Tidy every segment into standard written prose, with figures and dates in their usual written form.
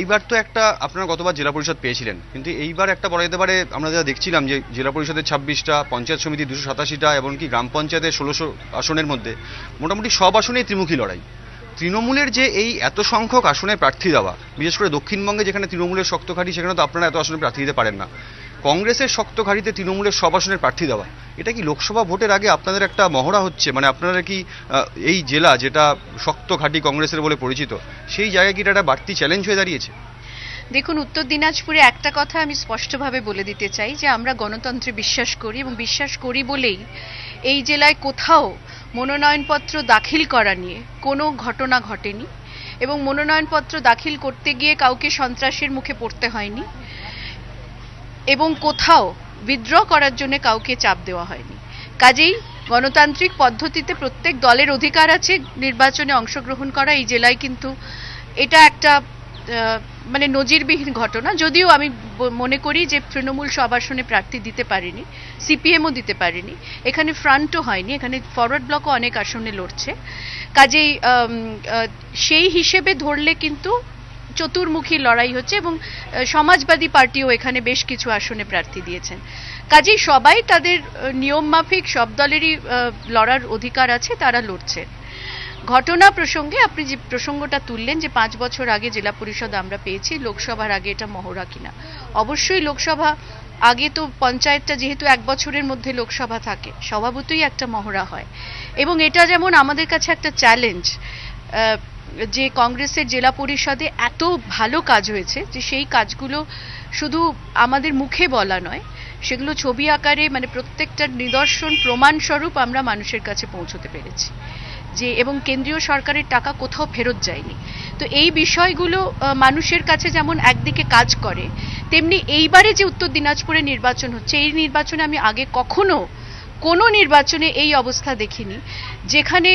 এইবার তো একটা আপনারা গতবার জেলা পরিষদ পেয়েছিলেন, কিন্তু এইবার একটা বলা যেতে পারে আমরা যা দেখছিলাম যে জেলা পরিষদের 26টা, পঞ্চায়েত সমিতি 287টা, এমনকি গ্রাম পঞ্চায়েতের 1600 আসনের মধ্যে মোটামুটি সব আসনেই ত্রিমুখী লড়াই। তৃণমূলের যে এই এত সংখ্যক আসনে প্রার্থী দেওয়া, বিশেষ করে দক্ষিণবঙ্গে যেখানে তৃণমূলের শক্ত ঘাঁটি, সেখানে তো আপনারা এত আসনে প্রার্থী দিতে পারেন না। কংগ্রেসের শক্ত ঘাঁটিতে তৃণমূলের সব আসনের প্রার্থী দেওয়া, এটা কি লোকসভা ভোটের আগে আপনাদের একটা মহড়া হচ্ছে? মানে আপনারা কি এই জেলা যেটা শক্ত ঘাঁটি কংগ্রেসের বলে পরিচিত, সেই জায়গায় কি এটা একটা বাড়তি চ্যালেঞ্জ হয়ে দাঁড়িয়েছে? দেখুন, উত্তর দিনাজপুরে একটা কথা আমি স্পষ্টভাবে বলে দিতে চাই যে আমরা গণতন্ত্রে বিশ্বাস করি, এবং বিশ্বাস করি বলেই এই জেলায় কোথাও মনোনয়নপত্র দাখিল করা নিয়ে কোনো ঘটনা ঘটেনি, এবং মনোনয়নপত্র দাখিল করতে গিয়ে কাউকে সন্ত্রাসের মুখে পড়তে হয়নি, এবং কোথাও উইথড্র করার জন্য কাউকে চাপ দেওয়া হয়নি। কাজেই গণতান্ত্রিক পদ্ধতিতে প্রত্যেক দলের অধিকার আছে নির্বাচনে অংশগ্রহণ করা। এই জেলায় কিন্তু এটা একটা মানে নজিরবিহীন ঘটনা। যদিও আমি মনে করি যে তৃণমূল সব আসনে প্রার্থী দিতে পারেনি, সিপিএমও দিতে পারেনি, এখানে ফ্রন্টও হয়নি, এখানে ফরওয়ার্ড ব্লকও অনেক আসনে লড়ছে। কাজেই সেই হিসেবে ধরলে কিন্তু চতুর্মুখী লড়াই হচ্ছে, এবং সমাজবাদী পার্টিও এখানে বেশ কিছু আসনে প্রার্থী দিয়েছেন। কাজেই সবাই তাদের নিয়ম মাফিক সব দলেরই লড়ার অধিকার আছে, তারা লড়ছে। ঘটনা প্রসঙ্গে আপনি যে প্রসঙ্গটা তুললেন যে 5 বছর আগে জেলা পরিষদ আমরা পেয়েছি, লোকসভার আগে এটা মহড়া কিনা, অবশ্যই লোকসভা আগে তো পঞ্চায়েতটা যেহেতু 1 বছরের মধ্যে লোকসভা থাকে, স্বভাবতই একটা মহড়া হয়। এবং এটা যেমন আমাদের কাছে একটা চ্যালেঞ্জ যে কংগ্রেসের জেলা পরিষদে এত ভালো কাজ হয়েছে যে সেই কাজগুলো শুধু আমাদের মুখে বলা নয়, সেগুলো ছবি আকারে মানে প্রত্যেকটা নিদর্শন প্রমাণস্বরূপ আমরা মানুষের কাছে পৌঁছতে পেরেছি, যে এবং কেন্দ্রীয় সরকারের টাকা কোথাও ফেরত যায়নি। তো এই বিষয়গুলো মানুষের কাছে যেমন একদিকে কাজ করে, তেমনি এইবারে যে উত্তর দিনাজপুরে নির্বাচন হচ্ছে, এই নির্বাচনে আমি আগে কখনো কোনো নির্বাচনে এই অবস্থা দেখিনি যেখানে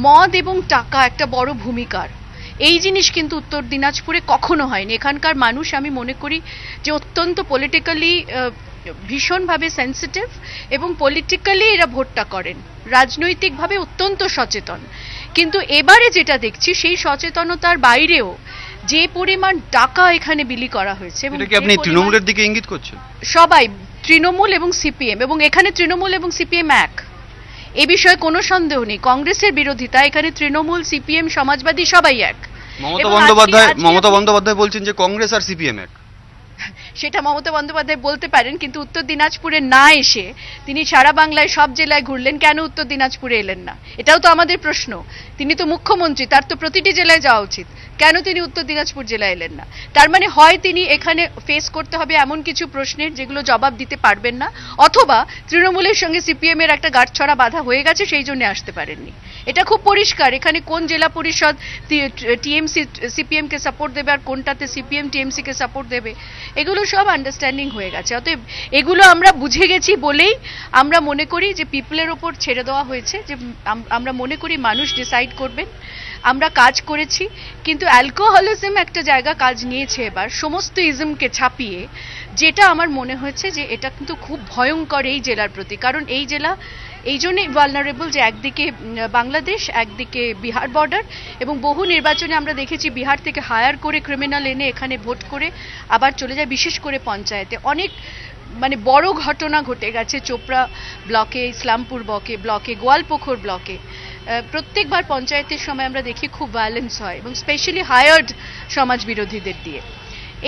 মদ এবং টাকা একটা বড় ভূমিকার। এই জিনিস কিন্তু উত্তর দিনাজপুরে কখনো হয়নি। এখানকার মানুষ আমি মনে করি যে অত্যন্ত পলিটিক্যালি ভীষণভাবে সেন্সিটিভ, এবং পলিটিক্যালি এরা ভোটটা করেন, রাজনৈতিকভাবে অত্যন্ত সচেতন। কিন্তু এবারে যেটা দেখছি সেই সচেতনতার বাইরেও যে পরিমাণ টাকা এখানে বিলি করা হয়েছে, এবং আপনি তৃণমূলের দিকে ইঙ্গিত করছেন? সবাই তৃণমূল এবং সিপিএম, এবং এখানে তৃণমূল এবং সিপিএম এক, এ বিষয়ে কোনো সন্দেহ নেই। কংগ্রেসের বিরোধিতা এখানে তৃণমূল, সিপিএম, সমাজবাদী সবাই এক। মমতা বন্দ্যোপাধ্যায় বলছেন যে কংগ্রেস আর সিপিএম এক। সেটা মমতা বন্দ্যোপাধ্যায় বলতে পারেন, কিন্তু উত্তর দিনাজপুরে না এসে তিনি সারা বাংলায় সব জেলায় ঘুরলেন, কেন উত্তর দিনাজপুরে এলেন না? এটাও তো আমাদের প্রশ্ন। তিনি তো মুখ্যমন্ত্রী, তার তো প্রতিটি জেলায় যাওয়া উচিত, কেন তিনি উত্তর দিনাজপুর জেলায় এলেন না? তার মানে হয় তিনি এখানে ফেস করতে হবে এমন কিছু প্রশ্নের যেগুলো জবাব দিতে পারবেন না, অথবা তৃণমূলের সঙ্গে সিপিএম এর একটা গাঁটছড়া বাঁধা হয়ে গেছে, সেই জন্য আসতে পারেননি। এটা খুব পরিষ্কার। এখানে কোন জেলা পরিষদ টিএমসি সিপিএম কে সাপোর্ট দেবে আর কোনটাতে সিপিএম টিএমসি কে সাপোর্ট দেবে, এগুলো সব আন্ডারস্ট্যান্ডিং হয়ে গেছে। অতএব এগুলো আমরা বুঝে গেছি বলেই আমরা মনে করি যে পিপলের ওপর ছেড়ে দেওয়া হয়েছে, যে আমরা মনে করি মানুষ ডিসাইড করবেন। আমরা কাজ করেছি, কিন্তু অ্যালকোহলিজম একটা জায়গা কাজ নিয়েছে এবার সমস্ত ইজমকে ছাপিয়ে, যেটা আমার মনে হয়েছে যে এটা কিন্তু খুব ভয়ঙ্কর এই জেলার প্রতি। কারণ এই জেলা এই জন্যই ভালনারেবল যে একদিকে বাংলাদেশ, একদিকে বিহার বর্ডার, এবং বহু নির্বাচনে আমরা দেখেছি বিহার থেকে হায়ার করে ক্রিমিনাল এনে এখানে ভোট করে আবার চলে যায়। বিশেষ করে পঞ্চায়েতে অনেক মানে বড় ঘটনা ঘটে গেছে, চোপড়া ব্লকে, ইসলামপুর ব্লকে, গোয়ালপুকুর ব্লকে। প্রত্যেকবার পঞ্চায়েতের সময় আমরা দেখি খুব ভায়োলেন্স হয়, এবং স্পেশালি হায়ার্ড সমাজ বিরোধীদের দিয়ে।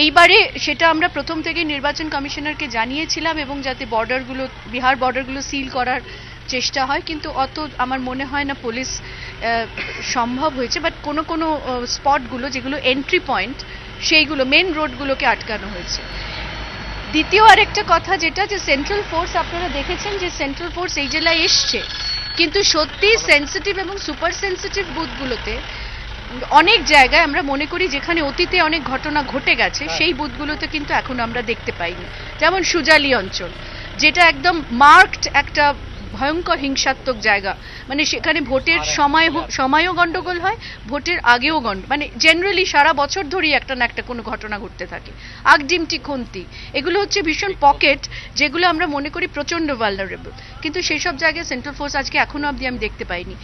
এইবারে সেটা আমরা প্রথম থেকে নির্বাচন কমিশনারকে জানিয়েছিলাম, এবং যাতে বর্ডারগুলো, বিহার বর্ডারগুলো সিল করার চেষ্টা হয়, কিন্তু অত আমার মনে হয় না পুলিশ সম্ভব হয়েছে। বাট কোনো কোনো স্পটগুলো যেগুলো এন্ট্রি পয়েন্ট, সেইগুলো মেন রোডগুলোকে আটকানো হয়েছে। দ্বিতীয় আরেকটা কথা যেটা, যে সেন্ট্রাল ফোর্স, আপনারা দেখেছেন যে সেন্ট্রাল ফোর্স এই জেলায় এসছে, কিন্তু সত্যি সেন্সিটিভ এবং সুপার সেন্সিটিভ বুথগুলোতে অনেক জায়গায় আমরা মনে করি যেখানে অতীতে অনেক ঘটনা ঘটে গেছে, সেই বুথগুলোতে কিন্তু এখন আমরা দেখতে পাইনি। যেমন সুজালি অঞ্চল, যেটা একদম মার্কড একটা ভয়ঙ্কর হিংসাত্মক জায়গা, মানে সেখানে ভোটের সময়ও গন্ডগোল হয়, ভোটের আগেও মানে জেনারেলি সারা বছর ধরেই একটা না একটা কোনো ঘটনা ঘটতে থাকে। আগডিমটি, খুন্তি, এগুলো হচ্ছে ভীষণ পকেট, যেগুলো আমরা মনে করি প্রচন্ড ভালনারেবল, কিন্তু সেই সব জায়গায় সেন্ট্রাল ফোর্স আজকে এখনো অবধি আমি দেখতে পাইনি।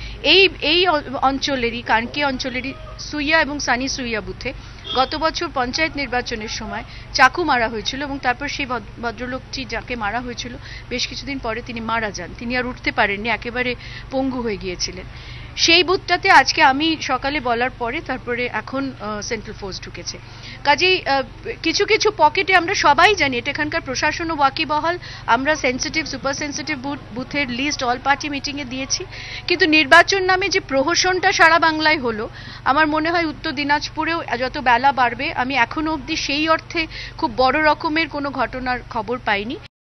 এই অঞ্চলেরই, কানকি অঞ্চলেরই সুইয়া এবং সানি সুইয়া বুথে গত বছর পঞ্চায়েত নির্বাচনের সময় চাকু মারা হয়েছিল এবং তারপর সেই ভদ্রলোকটি যাকে মারা হয়েছিল বেশ কিছুদিন পরে তিনি মারা যান। তিনি আর উঠতে পারেননি, একেবারে পঙ্গু হয়ে গিয়েছিলেন। সেই বুথটাতে আজকে আমি সকালে বলার পরে তারপরে এখন সেন্ট্রাল ফোর্স ঢুকেছে। কাজেই কিছু কিছু পকেটে আমরা সবাই জানি, এটা এখানকার প্রশাসনও ওয়াকিবহাল, আমরা সেন্সিটিভ সুপার সেন্সিটিভ বুথের লিস্ট অল পার্টি মিটিংয়ে দিয়েছি। কিন্তু নির্বাচন নামে যে প্রহসনটা সারা বাংলায় হলো, আমার মনে হয় উত্তর দিনাজপুরেও যত বেলা বাড়বে, আমি এখনো অবধি সেই অর্থে খুব বড় রকমের কোনো ঘটনার খবর পাইনি।